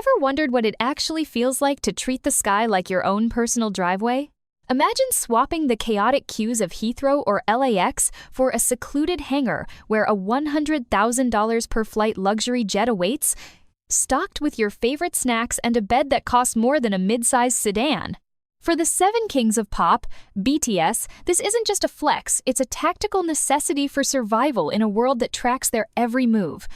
Ever wondered what it actually feels like to treat the sky like your own personal driveway? Imagine swapping the chaotic queues of Heathrow or LAX for a secluded hangar where a $100,000 per flight luxury jet awaits, stocked with your favorite snacks and a bed that costs more than a mid-sized sedan. For the seven kings of pop, BTS, this isn't just a flex, it's a tactical necessity for survival in a world that tracks their every move.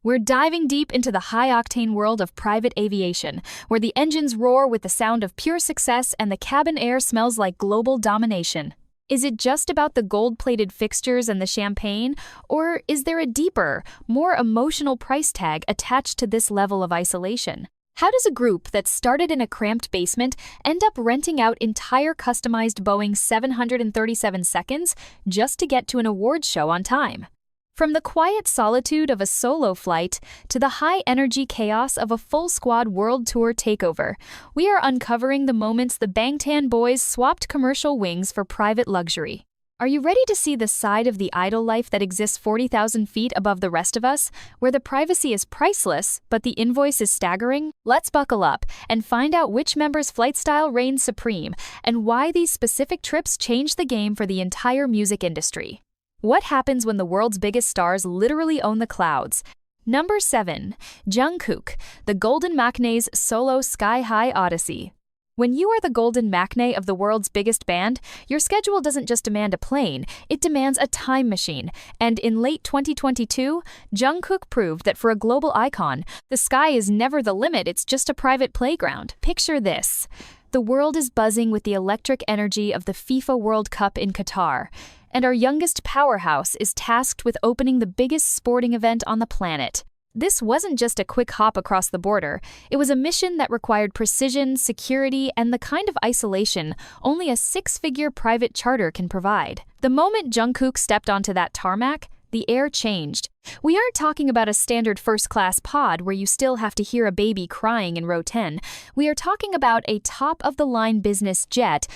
We're diving deep into the high-octane world of private aviation, where the engines roar with the sound of pure success and the cabin air smells like global domination. Is it just about the gold-plated fixtures and the champagne, or is there a deeper, more emotional price tag attached to this level of isolation? How does a group that started in a cramped basement end up renting out entire customized Boeing 737 seconds just to get to an awards show on time? From the quiet solitude of a solo flight to the high-energy chaos of a full-squad world tour takeover, we are uncovering the moments the Bangtan boys swapped commercial wings for private luxury. Are you ready to see the side of the idol life that exists 40,000 feet above the rest of us, where the privacy is priceless, but the invoice is staggering? Let's buckle up and find out which member's flight style reigns supreme and why these specific trips change the game for the entire music industry. What happens when the world's biggest stars literally own the clouds? Number 7. Jungkook, the Golden Machine's solo sky-high odyssey. When you are the Golden Machine of the world's biggest band, your schedule doesn't just demand a plane, it demands a time machine. And in late 2022, Jungkook proved that for a global icon, the sky is never the limit, it's just a private playground. Picture this. The world is buzzing with the electric energy of the FIFA World Cup in Qatar, and our youngest powerhouse is tasked with opening the biggest sporting event on the planet. This wasn't just a quick hop across the border, it was a mission that required precision, security, and the kind of isolation only a six-figure private charter can provide. The moment Jungkook stepped onto that tarmac, the air changed. We aren't talking about a standard first-class pod where you still have to hear a baby crying in row 10. We are talking about a top-of-the-line business jet,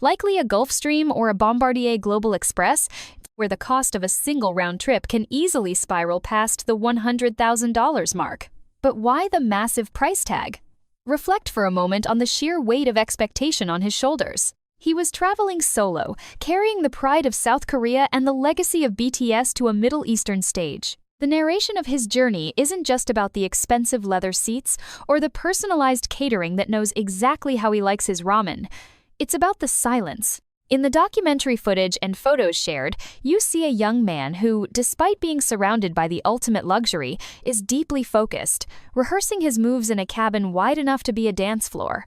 likely a Gulfstream or a Bombardier Global Express, where the cost of a single round trip can easily spiral past the $100,000 mark. But why the massive price tag? Reflect for a moment on the sheer weight of expectation on his shoulders. He was traveling solo, carrying the pride of South Korea and the legacy of BTS to a Middle Eastern stage. The narration of his journey isn't just about the expensive leather seats or the personalized catering that knows exactly how he likes his ramen. It's about the silence. In the documentary footage and photos shared, you see a young man who, despite being surrounded by the ultimate luxury, is deeply focused, rehearsing his moves in a cabin wide enough to be a dance floor.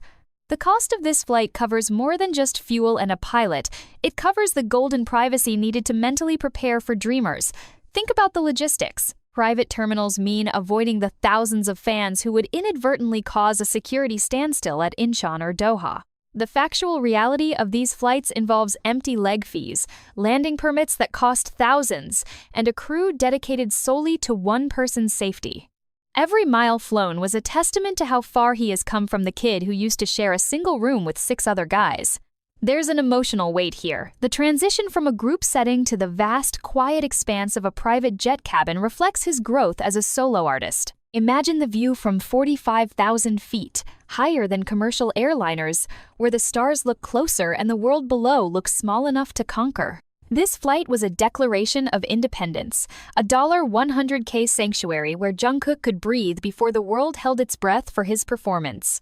The cost of this flight covers more than just fuel and a pilot. It covers the golden privacy needed to mentally prepare for dreamers. Think about the logistics. Private terminals mean avoiding the thousands of fans who would inadvertently cause a security standstill at Incheon or Doha. The factual reality of these flights involves empty leg fees, landing permits that cost thousands, and a crew dedicated solely to one person's safety. Every mile flown was a testament to how far he has come from the kid who used to share a single room with 6 other guys. There's an emotional weight here. The transition from a group setting to the vast, quiet expanse of a private jet cabin reflects his growth as a solo artist. Imagine the view from 45,000 feet, higher than commercial airliners, where the stars look closer and the world below looks small enough to conquer. This flight was a declaration of independence, a $100K sanctuary where Jungkook could breathe before the world held its breath for his performance.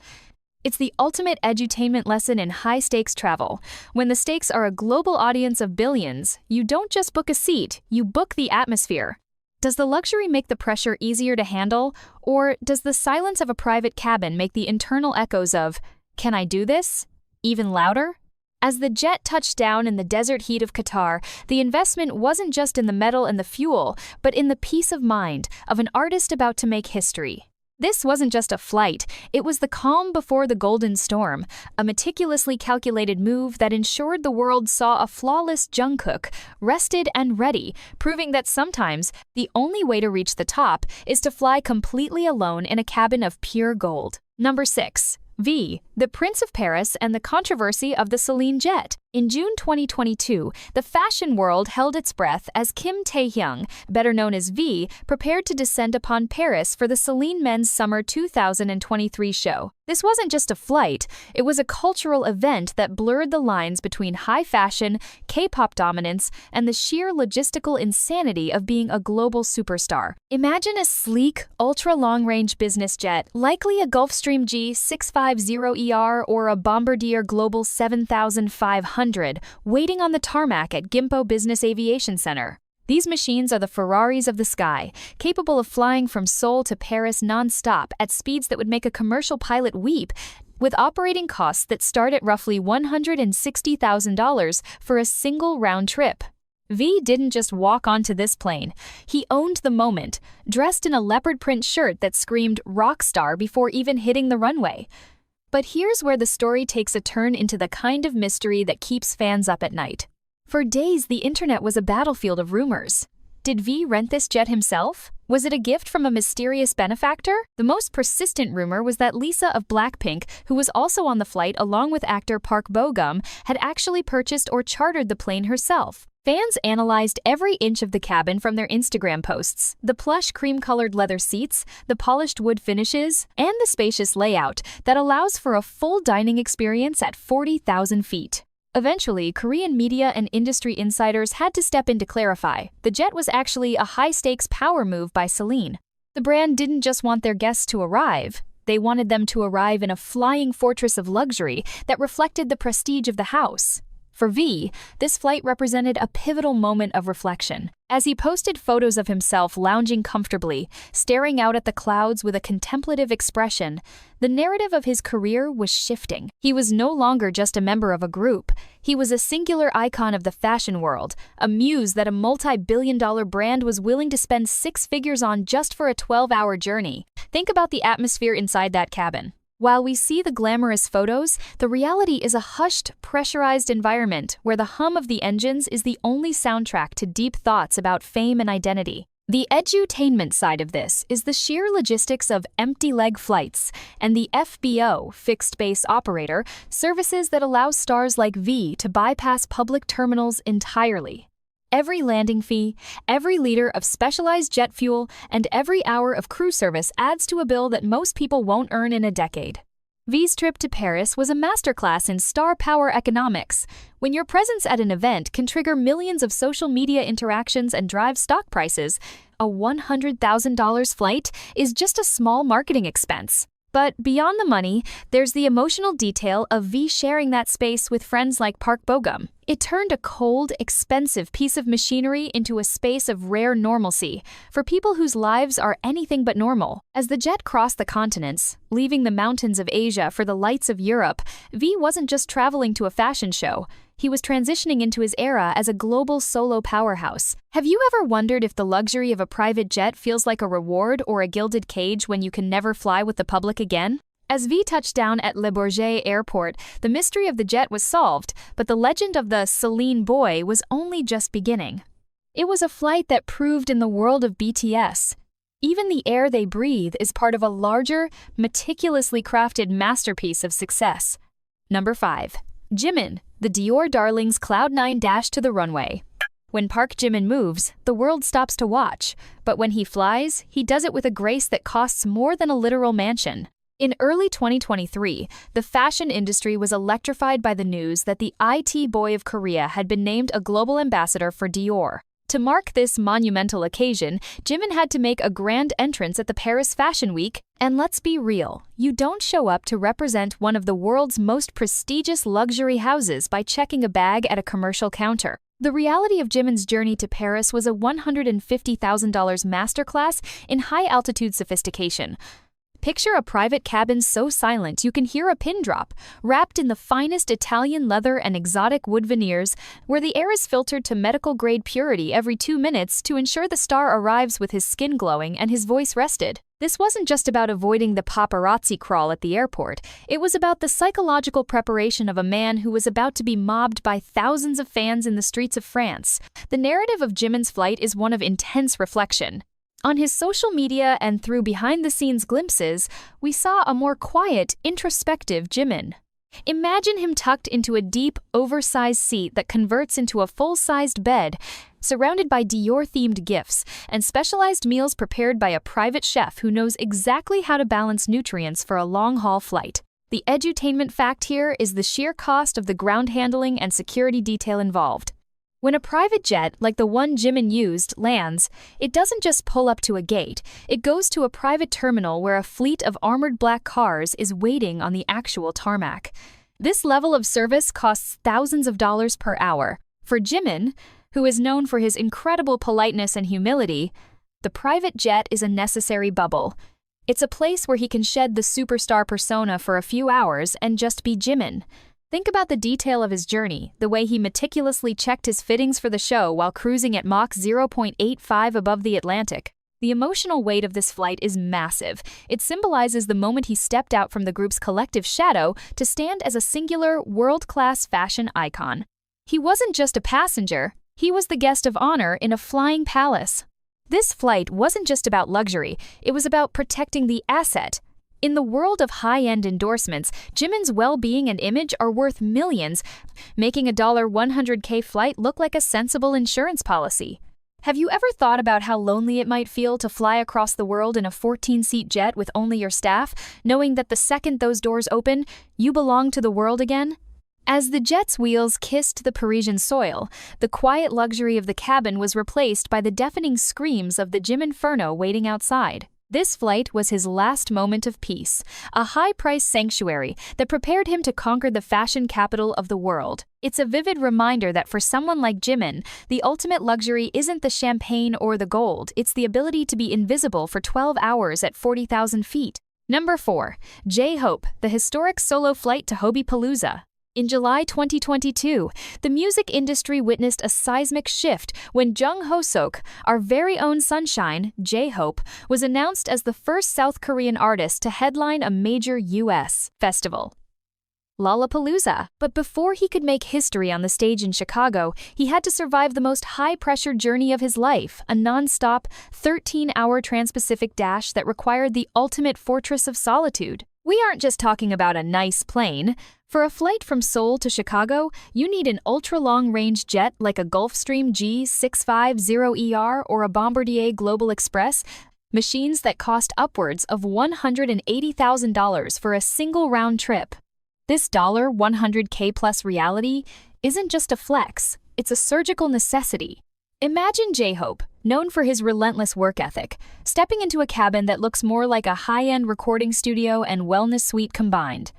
It's the ultimate edutainment lesson in high-stakes travel. When the stakes are a global audience of billions, you don't just book a seat, you book the atmosphere. Does the luxury make the pressure easier to handle, or does the silence of a private cabin make the internal echoes of, "Can I do this?" even louder? As the jet touched down in the desert heat of Qatar, the investment wasn't just in the metal and the fuel, but in the peace of mind of an artist about to make history. This wasn't just a flight, it was the calm before the golden storm, a meticulously calculated move that ensured the world saw a flawless Jungkook, rested and ready, proving that sometimes the only way to reach the top is to fly completely alone in a cabin of pure gold. Number 6. V. The Prince of Paris and the controversy of the Celine jet. In June 2022, the fashion world held its breath as Kim Taehyung, better known as V, prepared to descend upon Paris for the Celine Men's Summer 2023 show. This wasn't just a flight, it was a cultural event that blurred the lines between high fashion, K-pop dominance, and the sheer logistical insanity of being a global superstar. Imagine a sleek, ultra-long-range business jet, likely a Gulfstream G650ER or a Bombardier Global 7500, waiting on the tarmac at Gimpo Business Aviation Center. These machines are the Ferraris of the sky, capable of flying from Seoul to Paris non-stop at speeds that would make a commercial pilot weep, with operating costs that start at roughly $160,000 for a single round trip. V didn't just walk onto this plane. He owned the moment, dressed in a leopard print shirt that screamed rock star before even hitting the runway. But here's where the story takes a turn into the kind of mystery that keeps fans up at night. For days, the internet was a battlefield of rumors. Did V rent this jet himself? Was it a gift from a mysterious benefactor? The most persistent rumor was that Lisa of Blackpink, who was also on the flight along with actor Park Bo-gum, had actually purchased or chartered the plane herself. Fans analyzed every inch of the cabin from their Instagram posts. The plush cream-colored leather seats, the polished wood finishes, and the spacious layout that allows for a full dining experience at 40,000 feet. Eventually, Korean media and industry insiders had to step in to clarify. The jet was actually a high-stakes power move by Celine. The brand didn't just want their guests to arrive. They wanted them to arrive in a flying fortress of luxury that reflected the prestige of the house. For V, this flight represented a pivotal moment of reflection. As he posted photos of himself lounging comfortably, staring out at the clouds with a contemplative expression, the narrative of his career was shifting. He was no longer just a member of a group. He was a singular icon of the fashion world, a muse that a multi-billion-dollar brand was willing to spend six figures on just for a 12-hour journey. Think about the atmosphere inside that cabin. While we see the glamorous photos, the reality is a hushed, pressurized environment where the hum of the engines is the only soundtrack to deep thoughts about fame and identity. The edutainment side of this is the sheer logistics of empty-leg flights and the FBO, fixed base operator, services that allow stars like V to bypass public terminals entirely. Every landing fee, every liter of specialized jet fuel, and every hour of crew service adds to a bill that most people won't earn in a decade. V's trip to Paris was a masterclass in star power economics. When your presence at an event can trigger millions of social media interactions and drive stock prices, a $100,000 flight is just a small marketing expense. But beyond the money, there's the emotional detail of V sharing that space with friends like Park Bo-gum. It turned a cold, expensive piece of machinery into a space of rare normalcy for people whose lives are anything but normal. As the jet crossed the continents, leaving the mountains of Asia for the lights of Europe, V wasn't just traveling to a fashion show. He was transitioning into his era as a global solo powerhouse. Have you ever wondered if the luxury of a private jet feels like a reward or a gilded cage when you can never fly with the public again? As V touched down at Le Bourget Airport, the mystery of the jet was solved, but the legend of the Celine boy was only just beginning. It was a flight that proved in the world of BTS. Even the air they breathe is part of a larger, meticulously crafted masterpiece of success. Number 5. Jimin, the Dior darling's Cloud9 dash to the runway. When Park Jimin moves, the world stops to watch, but when he flies, he does it with a grace that costs more than a literal mansion. In early 2023, the fashion industry was electrified by the news that the IT boy of Korea had been named a global ambassador for Dior. To mark this monumental occasion, Jimin had to make a grand entrance at the Paris Fashion Week. And let's be real, you don't show up to represent one of the world's most prestigious luxury houses by checking a bag at a commercial counter. The reality of Jimin's journey to Paris was a $150,000 masterclass in high-altitude sophistication. Picture a private cabin so silent you can hear a pin drop, wrapped in the finest Italian leather and exotic wood veneers, where the air is filtered to medical-grade purity every 2 minutes to ensure the star arrives with his skin glowing and his voice rested. This wasn't just about avoiding the paparazzi crawl at the airport. It was about the psychological preparation of a man who was about to be mobbed by thousands of fans in the streets of France. The narrative of Jimin's flight is one of intense reflection. On his social media and through behind-the-scenes glimpses, we saw a more quiet, introspective Jimin. Imagine him tucked into a deep, oversized seat that converts into a full-sized bed, surrounded by Dior-themed gifts and specialized meals prepared by a private chef who knows exactly how to balance nutrients for a long-haul flight. The edutainment fact here is the sheer cost of the ground handling and security detail involved. When a private jet, like the one Jimin used, lands, it doesn't just pull up to a gate, it goes to a private terminal where a fleet of armored black cars is waiting on the actual tarmac. This level of service costs thousands of dollars per hour. For Jimin, who is known for his incredible politeness and humility, the private jet is a necessary bubble. It's a place where he can shed the superstar persona for a few hours and just be Jimin. Think about the detail of his journey, the way he meticulously checked his fittings for the show while cruising at Mach 0.85 above the Atlantic. The emotional weight of this flight is massive. It symbolizes the moment he stepped out from the group's collective shadow to stand as a singular, world-class fashion icon. He wasn't just a passenger, he was the guest of honor in a flying palace. This flight wasn't just about luxury, it was about protecting the asset. In the world of high-end endorsements, Jimin's well-being and image are worth millions, making a $100K flight look like a sensible insurance policy. Have you ever thought about how lonely it might feel to fly across the world in a 14-seat jet with only your staff, knowing that the second those doors open, you belong to the world again? As the jet's wheels kissed the Parisian soil, the quiet luxury of the cabin was replaced by the deafening screams of the Jiminferno waiting outside. This flight was his last moment of peace, a high-priced sanctuary that prepared him to conquer the fashion capital of the world. It's a vivid reminder that for someone like Jimin, the ultimate luxury isn't the champagne or the gold, it's the ability to be invisible for 12 hours at 40,000 feet. Number 4. J-Hope, the historic solo flight to Lollapalooza. In July 2022, the music industry witnessed a seismic shift when Jungkook, our very own sunshine, J-Hope, was announced as the first South Korean artist to headline a major U.S. festival, Lollapalooza. But before he could make history on the stage in Chicago, he had to survive the most high-pressure journey of his life, a non-stop, 13-hour trans-Pacific dash that required the ultimate fortress of solitude. We aren't just talking about a nice plane. For a flight from Seoul to Chicago, you need an ultra-long-range jet like a Gulfstream G650ER or a Bombardier Global Express, machines that cost upwards of $180,000 for a single round trip. This $100K plus reality isn't just a flex, it's a surgical necessity. Imagine J-Hope, known for his relentless work ethic, stepping into a cabin that looks more like a high-end recording studio and wellness suite combined.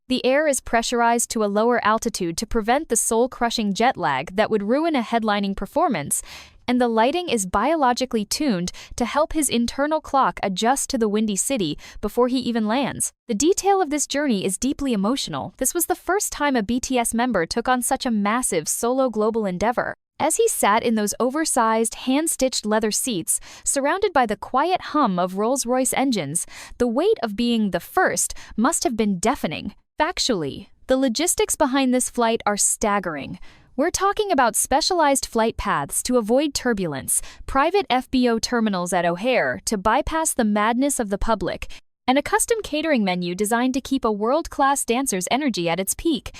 The air is pressurized to a lower altitude to prevent the soul-crushing jet lag that would ruin a headlining performance, and the lighting is biologically tuned to help his internal clock adjust to the windy city before he even lands. The detail of this journey is deeply emotional. This was the first time a BTS member took on such a massive solo global endeavor. As he sat in those oversized, hand-stitched leather seats, surrounded by the quiet hum of Rolls-Royce engines, the weight of being the first must have been deafening. Factually, the logistics behind this flight are staggering. We're talking about specialized flight paths to avoid turbulence, private FBO terminals at O'Hare to bypass the madness of the public, and a custom catering menu designed to keep a world-class dancer's energy at its peak.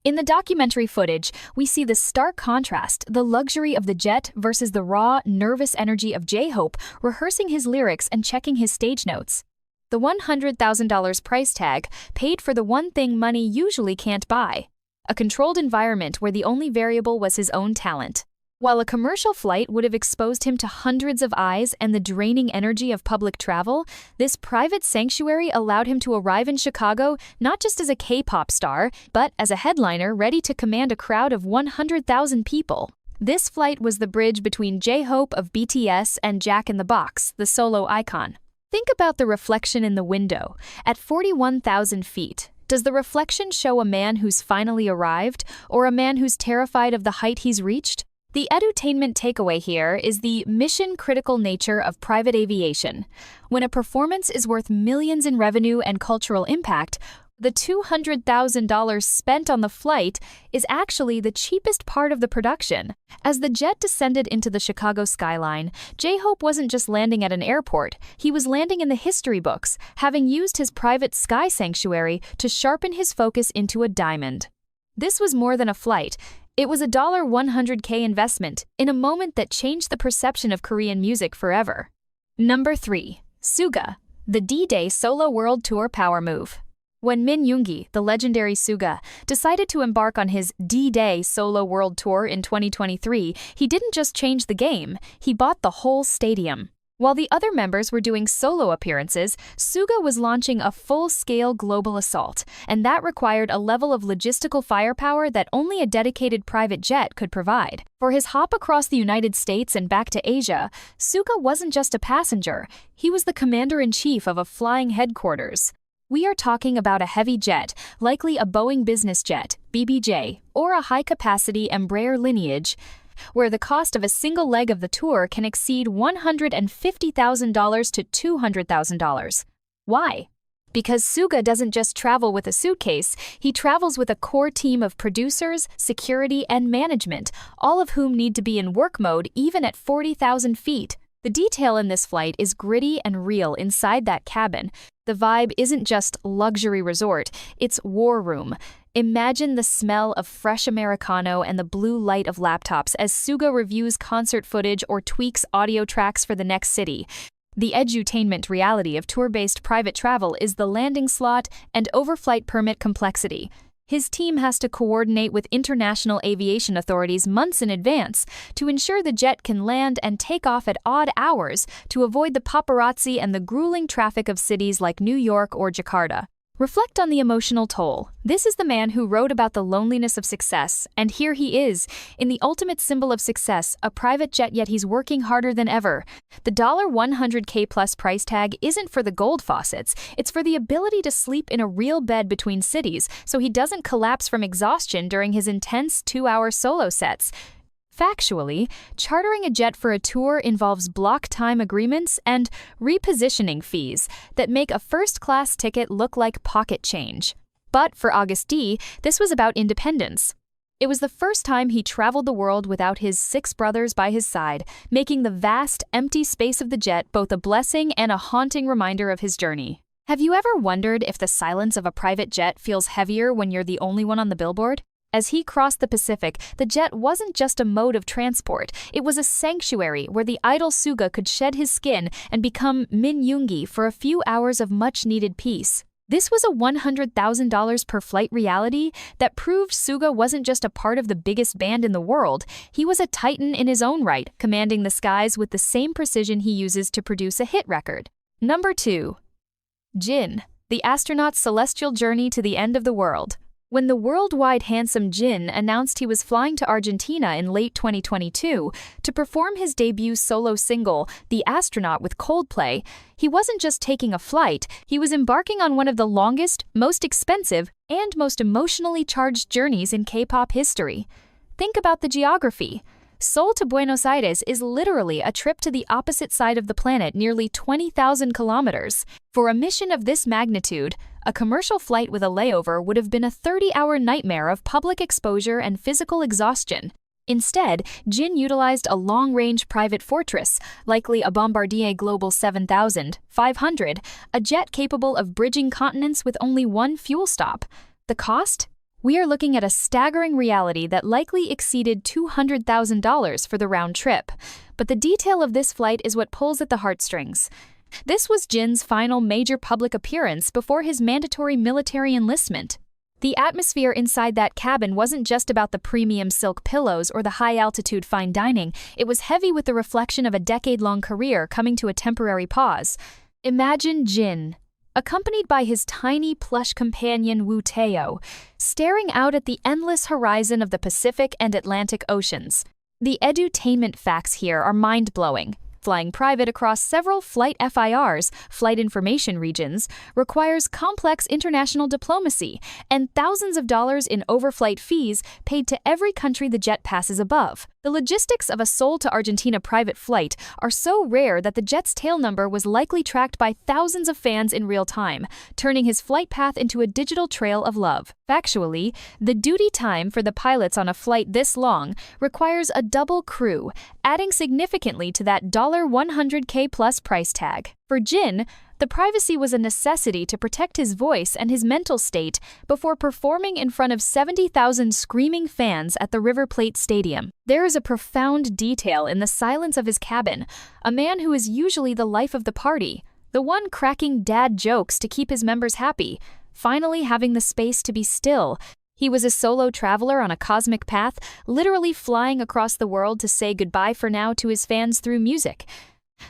In the documentary footage, we see the stark contrast, the luxury of the jet versus the raw, nervous energy of J-Hope rehearsing his lyrics and checking his stage notes. The $100,000 price tag paid for the one thing money usually can't buy: a controlled environment where the only variable was his own talent. While a commercial flight would have exposed him to hundreds of eyes and the draining energy of public travel, this private sanctuary allowed him to arrive in Chicago not just as a K-pop star, but as a headliner ready to command a crowd of 100,000 people. This flight was the bridge between J-Hope of BTS and Jack in the Box, the solo icon. Think about the reflection in the window. At 41,000 feet, does the reflection show a man who's finally arrived, or a man who's terrified of the height he's reached? The edutainment takeaway here is the mission-critical nature of private aviation. When a performance is worth millions in revenue and cultural impact, The $200,000 spent on the flight is actually the cheapest part of the production. As the jet descended into the Chicago skyline, J-Hope wasn't just landing at an airport, he was landing in the history books, having used his private sky sanctuary to sharpen his focus into a diamond. This was more than a flight. It was a $100K investment in a moment that changed the perception of Korean music forever. Number 3. Suga, the D-Day solo world tour power move. When Min Yoongi, the legendary Suga, decided to embark on his D-Day solo world tour in 2023, he didn't just change the game, he bought the whole stadium. While the other members were doing solo appearances, Suga was launching a full-scale global assault, and that required a level of logistical firepower that only a dedicated private jet could provide. For his hop across the United States and back to Asia, Suga wasn't just a passenger, he was the commander-in-chief of a flying headquarters. We are talking about a heavy jet, likely a Boeing business jet, BBJ, or a high-capacity Embraer lineage, where the cost of a single leg of the tour can exceed $150,000 to $200,000. Why? Because Suga doesn't just travel with a suitcase, he travels with a core team of producers, security, and management, all of whom need to be in work mode even at 40,000 feet. The detail in this flight is gritty and real inside that cabin. The vibe isn't just luxury resort, it's war room. Imagine the smell of fresh Americano and the blue light of laptops as Suga reviews concert footage or tweaks audio tracks for the next city. The edutainment reality of tour-based private travel is the landing slot and overflight permit complexity. His team has to coordinate with international aviation authorities months in advance to ensure the jet can land and take off at odd hours to avoid the paparazzi and the grueling traffic of cities like New York or Jakarta. Reflect on the emotional toll. This is the man who wrote about the loneliness of success, and here he is, in the ultimate symbol of success, a private jet, yet he's working harder than ever. The $100K plus price tag isn't for the gold faucets, it's for the ability to sleep in a real bed between cities so he doesn't collapse from exhaustion during his intense 2-hour solo sets. Factually, chartering a jet for a tour involves block time agreements and repositioning fees that make a first-class ticket look like pocket change. But for August D, this was about independence. It was the first time he traveled the world without his 6 brothers by his side, making the vast, empty space of the jet both a blessing and a haunting reminder of his journey. Have you ever wondered if the silence of a private jet feels heavier when you're the only one on the billboard? As he crossed the Pacific, the jet wasn't just a mode of transport, it was a sanctuary where the idle Suga could shed his skin and become Min Yoongi for a few hours of much-needed peace. This was a $100,000 per flight reality that proved Suga wasn't just a part of the biggest band in the world, he was a titan in his own right, commanding the skies with the same precision he uses to produce a hit record. Number 2. Jin, the astronaut's celestial journey to the end of the world. When the worldwide handsome Jin announced he was flying to Argentina in late 2022 to perform his debut solo single, The Astronaut with Coldplay, he wasn't just taking a flight, he was embarking on one of the longest, most expensive, and most emotionally charged journeys in K-pop history. Think about the geography. Seoul to Buenos Aires is literally a trip to the opposite side of the planet, nearly 20,000 kilometers. For a mission of this magnitude, a commercial flight with a layover would have been a 30-hour nightmare of public exposure and physical exhaustion. Instead, Jin utilized a long-range private fortress, likely a Bombardier Global 7500, a jet capable of bridging continents with only one fuel stop. The cost? We are looking at a staggering reality that likely exceeded $200,000 for the round trip. But the detail of this flight is what pulls at the heartstrings. This was Jin's final major public appearance before his mandatory military enlistment. The atmosphere inside that cabin wasn't just about the premium silk pillows or the high-altitude fine dining, it was heavy with the reflection of a decade-long career coming to a temporary pause. Imagine Jin, accompanied by his tiny plush companion Woo Tae-oh, staring out at the endless horizon of the Pacific and Atlantic Oceans. The edutainment facts here are mind-blowing. Flying private across several flight FIRs, flight information regions, requires complex international diplomacy and thousands of dollars in overflight fees paid to every country the jet passes above. The logistics of a Seoul to Argentina private flight are so rare that the jet's tail number was likely tracked by thousands of fans in real time, turning his flight path into a digital trail of love. Factually, the duty time for the pilots on a flight this long requires a double crew, adding significantly to that $100K plus price tag. For Jin, the privacy was a necessity to protect his voice and his mental state before performing in front of 70,000 screaming fans at the River Plate Stadium. There is a profound detail in the silence of his cabin, a man who is usually the life of the party, the one cracking dad jokes to keep his members happy, finally having the space to be still. He was a solo traveler on a cosmic path, literally flying across the world to say goodbye for now to his fans through music.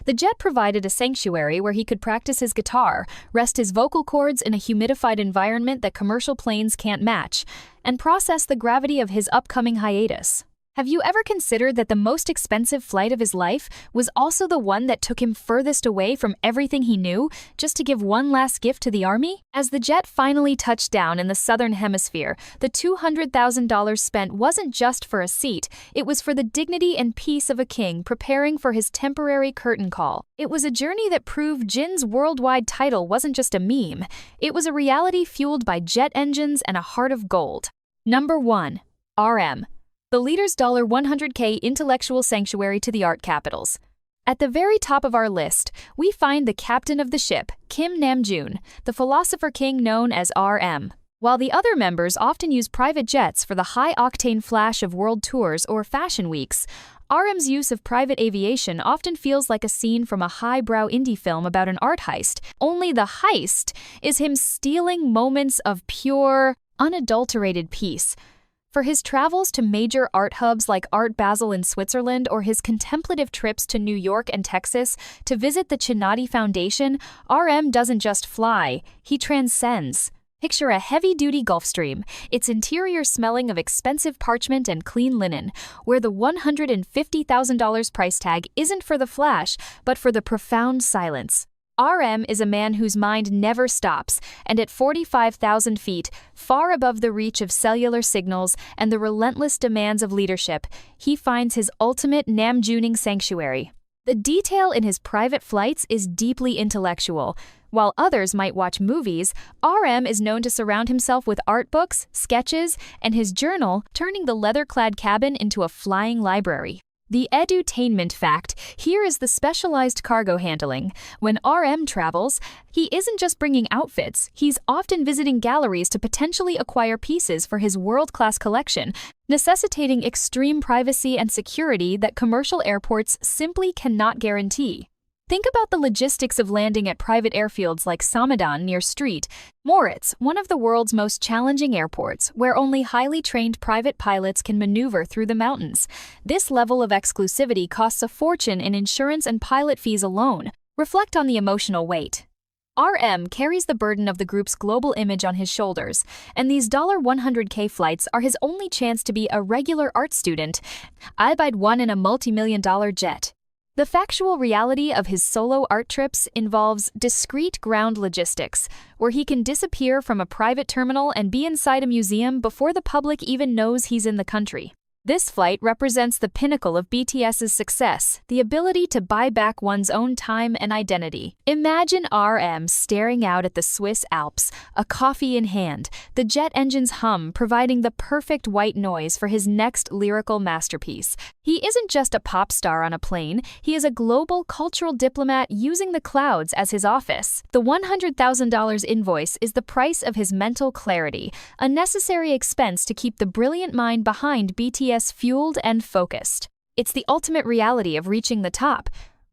The jet provided a sanctuary where he could practice his guitar, rest his vocal cords in a humidified environment that commercial planes can't match, and process the gravity of his upcoming hiatus. Have you ever considered that the most expensive flight of his life was also the one that took him furthest away from everything he knew, just to give one last gift to the army? As the jet finally touched down in the southern hemisphere, the $200,000 spent wasn't just for a seat, it was for the dignity and peace of a king preparing for his temporary curtain call. It was a journey that proved Jin's worldwide title wasn't just a meme, it was a reality fueled by jet engines and a heart of gold. Number 1. RM. The leader's $100K intellectual sanctuary to the art capitals. At the very top of our list, we find the captain of the ship, Kim Namjoon, the philosopher king known as RM. While the other members often use private jets for the high-octane flash of world tours or fashion weeks, RM's use of private aviation often feels like a scene from a highbrow indie film about an art heist, only the heist is him stealing moments of pure, unadulterated peace. For his travels to major art hubs like Art Basel in Switzerland or his contemplative trips to New York and Texas to visit the Chinati Foundation, RM doesn't just fly, he transcends. Picture a heavy-duty Gulfstream, its interior smelling of expensive parchment and clean linen, where the $150,000 price tag isn't for the flash, but for the profound silence. RM is a man whose mind never stops, and at 45,000 feet, far above the reach of cellular signals and the relentless demands of leadership, he finds his ultimate Namjooning sanctuary. The detail in his private flights is deeply intellectual. While others might watch movies, RM is known to surround himself with art books, sketches, and his journal, turning the leather-clad cabin into a flying library. The edutainment fact here is the specialized cargo handling. When RM travels, he isn't just bringing outfits, he's often visiting galleries to potentially acquire pieces for his world-class collection, necessitating extreme privacy and security that commercial airports simply cannot guarantee. Think about the logistics of landing at private airfields like Samadan near St. Moritz, one of the world's most challenging airports, where only highly trained private pilots can maneuver through the mountains. This level of exclusivity costs a fortune in insurance and pilot fees alone. Reflect on the emotional weight. RM carries the burden of the group's global image on his shoulders, and these $100K flights are his only chance to be a regular art student, albeit one in a multi-million-dollar jet. The factual reality of his solo art trips involves discreet ground logistics, where he can disappear from a private terminal and be inside a museum before the public even knows he's in the country. This flight represents the pinnacle of BTS's success, the ability to buy back one's own time and identity. Imagine RM staring out at the Swiss Alps, a coffee in hand, the jet engine's hum providing the perfect white noise for his next lyrical masterpiece. He isn't just a pop star on a plane, he is a global cultural diplomat using the clouds as his office. The $100,000 invoice is the price of his mental clarity, a necessary expense to keep the brilliant mind behind BTS fueled and focused. It's the ultimate reality of reaching the top.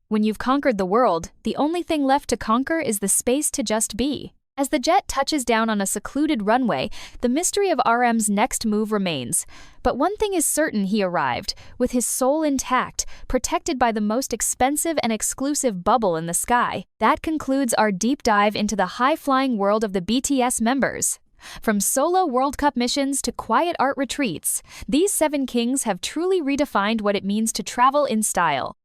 When you've conquered the world, the only thing left to conquer is the space to just be. As the jet touches down on a secluded runway, the mystery of RM's next move remains. But one thing is certain: he arrived, with his soul intact, protected by the most expensive and exclusive bubble in the sky. That concludes our deep dive into the high-flying world of the BTS members. From solo World Cup missions to quiet art retreats, these 7 kings have truly redefined what it means to travel in style.